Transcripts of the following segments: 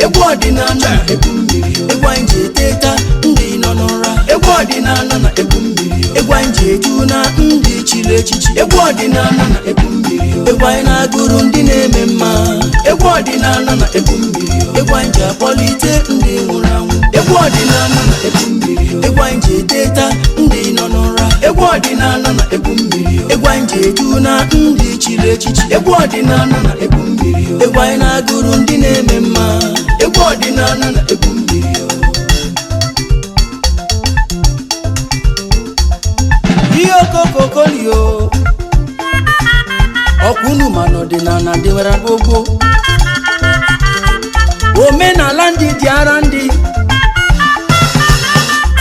egwu ọdịnala na egwu mmiri, egwu anyị ji eteta ndị nọ n'ụra, egwu ọdịnala na egwu mmiri, egwu anyị ji eju na ndị chiri echichi, egwu ọdịnala na egwu mmiri, egwu anyị na-agụrụ ndị na-eme mma, egwu ọdịnala na egwu mmiri, egwu anyị ji akpọlite ndị nwụrụ anwụ, egwu ọdịnala na egwu mmiri, egwu anyị ji eteta ndị nọ n'ụra, egwu ọdịnala na egwu mmiri, egwu anyị ji eju na ndị chiri echichi, egwu ọdịnala na egwu mmiri, egwu anyị na-agụrụ ndị na-eme mma, egwu ọdịnala na egwu mmiri. Ihe okokokolio ọkwụnụ mana ọdịnala dịwara gbogbo, omenala ndị dị ara ndị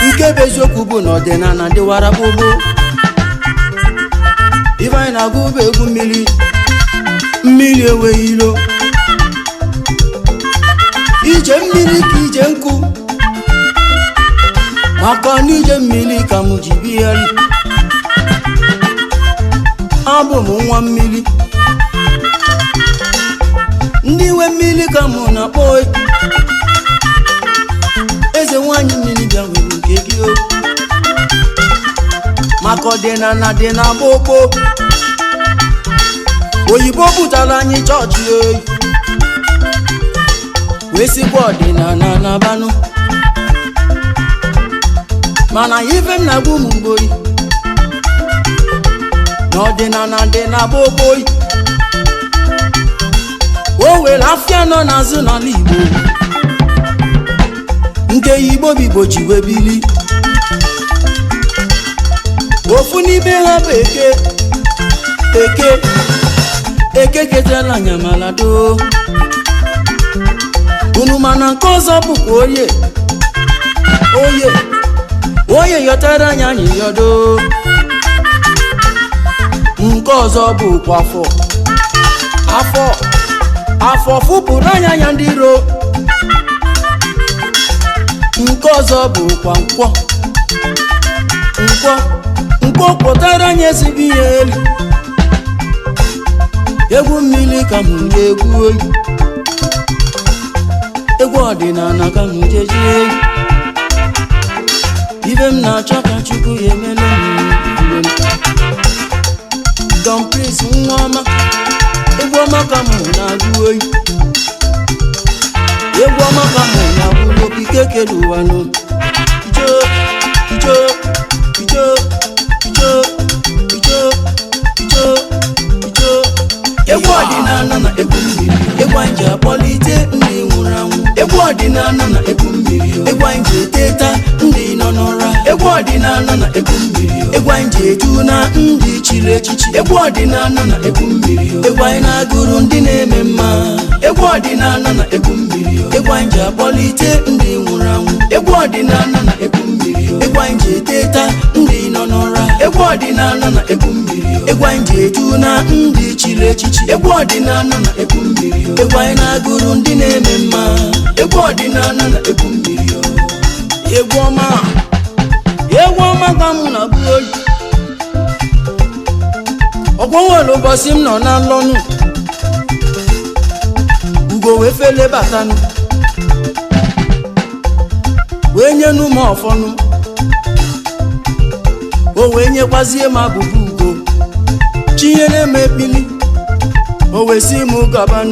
nke bụ eziokwu bụ na ọdịnala dịwara gbogbo. Ife anyị na-agụ bụ egwu mmiri, mmiri enweghị ilo, ije mmiri ka ije nkụ, maka na ije mmiri ka m ji bịari. Abụ m nwa mmiri, ndị nwe mmiri ka mụ na-akpọ eze nwanyị mmiri bịa nwere nke gị o, maka ọdịnala dị na gbogbo. Oyibo butara anyị chọọchị wee sikwa ọdịnala na banụ, mana ife m na-agụ m ugboyi na ọdịnala dị na gbogbo. O were afịa nọ n'azụ n'ala Igbo nke Igbo Igbo ji wee bili. Ofu n'ime ha bụ eke ketela nyamalado. Unu mana nke ọzọ bụkwa oye yọtara anyị yodo. Nke ọzọ bụkwa afọ fụpụrụ anya ndị iro. Nke ọzọ bụkwa nkwọ pụtara anyị ezigbo ihe elu. Egwu mmiri ka m ga-egwu oyi, egwu ọdịnala ka m jeje oyi. Ibe m na-achọ ka Chukwu ya emele m. Don Prince nwa ọma, egwu ọma ka m na-agụ oyi, egwu ọma ka m na-agụ n'okike kere ụwa nụ. Egwu ọdịnala na egwu mmiri, egwu anyị ji akpọlite ndị nwụrụ anwụ, egwu ọdịnala na egwu mmiri, egwu anyị ji eteta ndị nọ n'ụra, egwu ọdịnala na egwu mmiri, egwu anyị ji eju na ndị chiri echichi, egwu ọdịnala na egwu mmiri, egwu anyị na-agụrụ ndị na-eme mma, egwu ọdịnala na egwu mmiri, egwu anyị ji akpọlite ndị nwụrụ anwụ, egwu ọdịnala na egwu mmiri, egwu anyị ji eteta ndị nọ n'ụra, egwu ọdịnala na egwu mmiri, egwu anyị ji eju na ndị chiri echichi, egwu ọdịnala na egwu mmiri, egwu anyị na-agụrụ ndị na-eme mma, egwu ọdịnala na egwu mmiri. Egwu ọma ka m na-agụ oyi. Ọgwọ nwere ụbọchị m nọ na nlọnụ, ugo wee fele batanụ, wee nyenu m ọfọnụ, o wee nyekwazie m abụbụ ugo, chinyere m epili. O wee si m gaba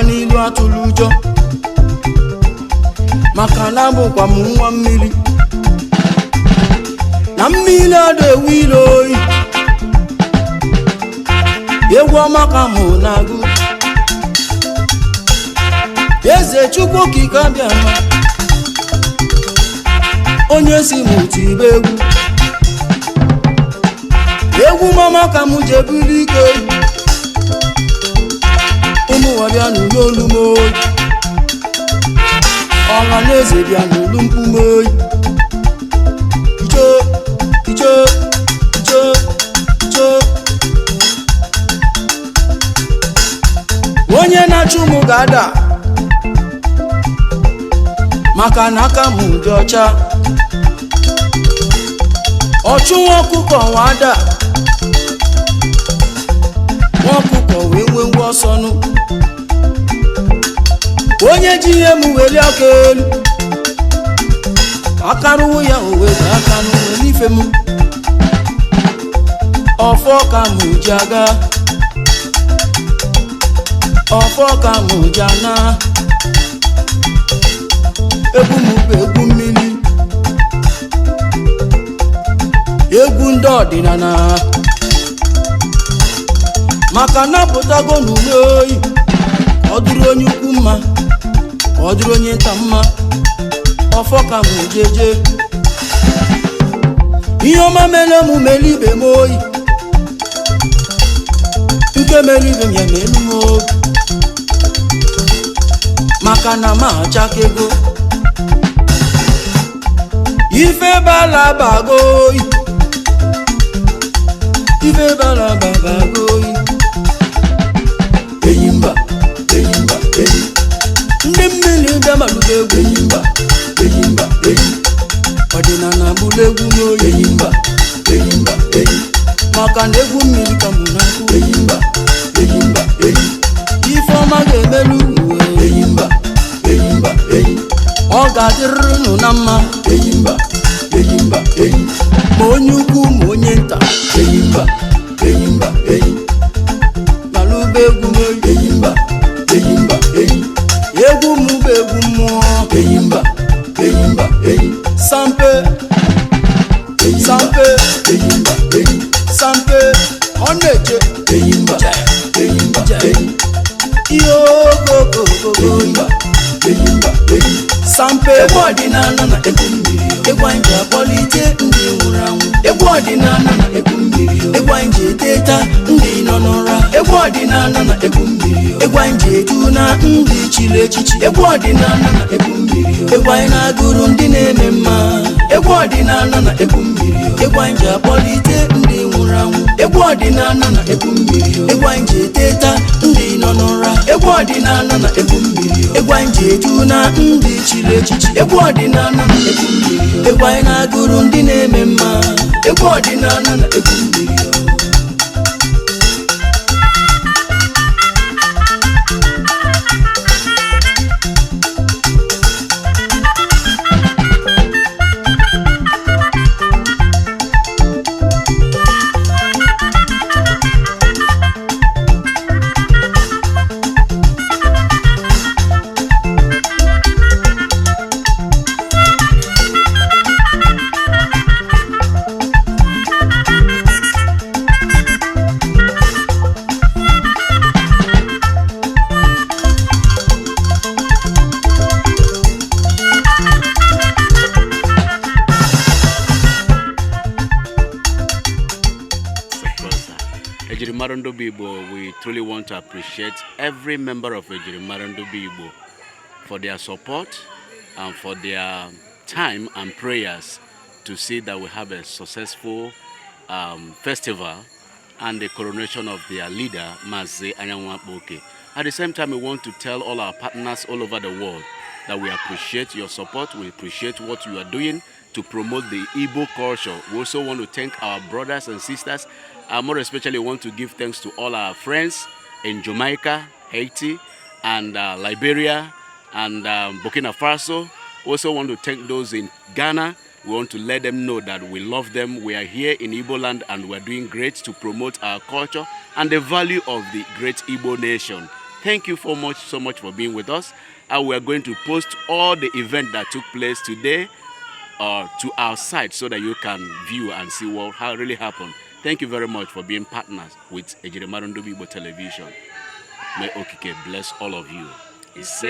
n'ilu atụlụ ụjọ, maka na abụkwa m nwa mmiri, na mmiri ada ewu ilo oyi. Egwu ọma ka mụ na-agụ, eze Chukwu okike abịama, onye si m tibe egwu mama ka mụ jebiri ike. Ụmụ wabịa n'ụlọ olumoyi, ọha na eze bịa n'olu mkpumoyi. Icho onye na-achụ m ga-ada, maka na aka m dị ọcha. Ọchụ nwa ọkụkọ nwa ada, nwa ọkụkọ wee nwe ọsọnụ. onye ji ihe m weli aka elu akaruwo ya owe aka n'uwe ife m ọfọ ka m ji aga ọfọ ka m ji ana egwu m bụ egwu mmiri egwu ndị ọdịnala maka na pụtago n'ume oyi ọ dụrụ onye ukwu mma ọ dụrụ onye nta mma ọfọ ka m jeje ihe ọma mere m mere ibe m oyi nke mere ibe m ya mere m oyi maka na m achaka ego ife bala bago oyi ife bala bago oyi eyimba eyimba eyi ndị mmiri bịa malụba egwu eyimba eyimba eyi ọdịnala bụrụ egwu n'oyi eyimba eyimba eyi maka na egwu mmiri ka mụ na-akụ eyimba eyimba eyi ife ọma ga-emelu uwe eyimba eyimba eyi ọ ga-adịrịrị nụ na mma eyimba eyimba eyi ma onye ukwu ma onye nta eyimba eyimba eyi malụba egwu n'oyi eyimba eyimba eyi egwu m bụ egwu mmụọ eyimba eyimba eyi sampe sampe eyimba eyi sampe ọ na-eje eyimba eyimba eyi iyo gogogogo eyimba eyimba eyi sampe egwu ọdịnala na egwu mmiri egwu anyị ji akpọlite ndị nwụrụ anwụ egwu ọdịnala na egwu mmiri egwu anyị ji eteta ndị nọ n'ụra egwu ọdịnala na egwu mmiri egwu anyị ji eju na ndị chiri echichi egwu ọdịnala na egwu mmiri egwu anyị na-agụrụ ndị na-eme mma egwu ọdịnala na egwu mmiri egwu anyị ji akpọlite ndị nwụrụ anwụ egwu ọdịnala na egwu mmiri egwu anyị ji eteta ndị nọ n'ụra egwu ọdịnala na egwu mmiri egwu anyị ji eju na ndị chiri echichi egwu ọdịnala na egwu mmiri egwu anyị na-agụrụ ndị na-eme mma egwu ọdịnala na egwu mmiri We truly want to appreciate every member of HRM Igbo for their support and for their time and prayers to see that we have a successful festival and the coronation of their leader, Majesty. At the same time, we want to tell all our partners all over the world that we appreciate your support, we appreciate what you are doing to promote the Igbo culture. We also want to thank our brothers and sisters. More especially, want to give thanks to all our friends in Jamaica, Haiti, and Liberia, and Burkina Faso. Also want to thank those in Ghana. We want to let them know that we love them. We are here in Igbo land and we're doing great to promote our culture and the value of the great Igbo nation. Thank you so much for being with us. And we are going to post all the events that took place today to our site so that you can view and see what really happened. Thank you very much for being partners with HRM Igbo television. May Okike bless all of you. Ise.